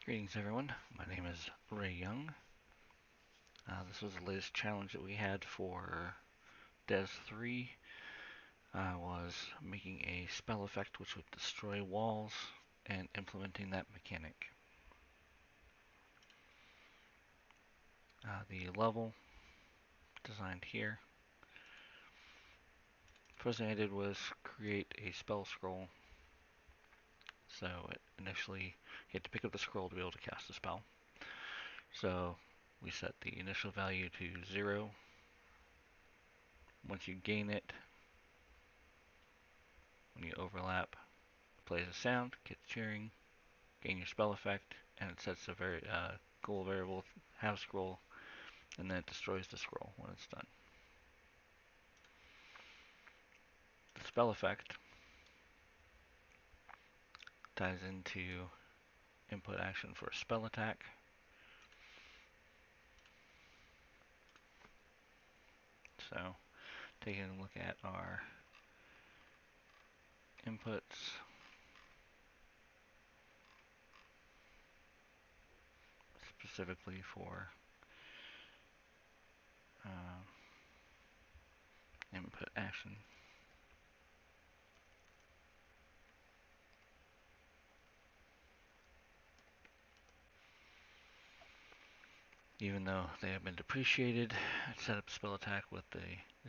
Greetings everyone, my name is Ray Young. This was the latest challenge that we had for DES3, was making a spell effect which would destroy walls and implementing that mechanic. The level designed here. First thing I did was create a spell scroll. So initially you had to pick up the scroll to be able to cast the spell. So we set the initial value to 0. Once you gain it, when you overlap, it plays a sound, gets cheering, gain your spell effect, and it sets a very cool variable have scroll, and then it destroys the scroll when it's done. The spell effect ties into input action for a spell attack. So taking a look at our inputs, specifically for input action. Even though they have been depreciated, I set up spell attack with the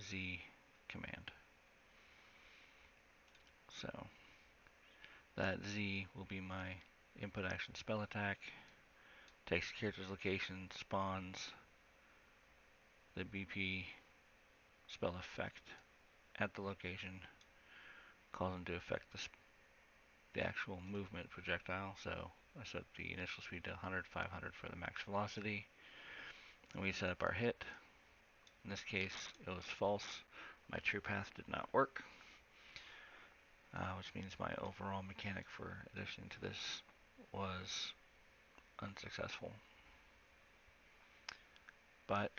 Z command. So that Z will be my input action spell attack. Takes the character's location, spawns the BP spell effect at the location, calls into effect the actual movement projectile. So I set the initial speed to 100, 500 for the max velocity. And we set up our hit. In this case, it was false. My true path did not work, which means my overall mechanic for addition to this was unsuccessful. But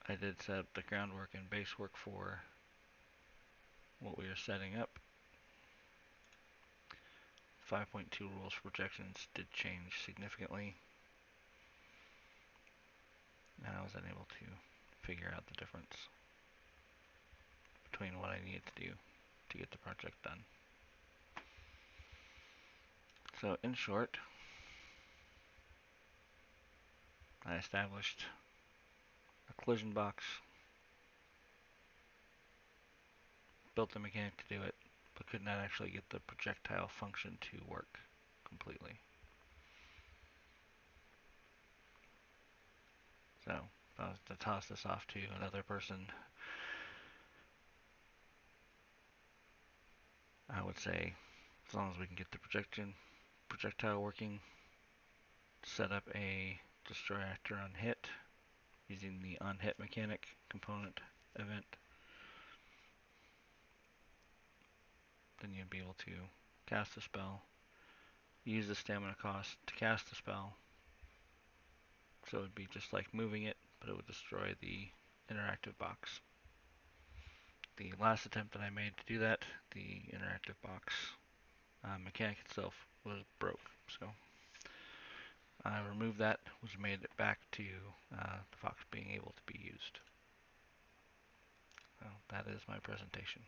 I did set up the groundwork and base work for what we are setting up. 5.2 rules for projections did change significantly, and I was unable to figure out the difference between what I needed to do to get the project done. So in short, I established a collision box, built the mechanic to do it, but could not actually get the projectile function to work completely. So if I was to toss this off to another person, I would say as long as we can get the projectile working, set up a destroy after on hit using the on hit mechanic component event, then you'll be able to cast the spell, use the stamina cost to cast the spell. So it would be just like moving it, but it would destroy the interactive box. The last attempt that I made to do that, the interactive box mechanic itself was broke. So I removed that, which made it back to the box being able to be used. So that is my presentation.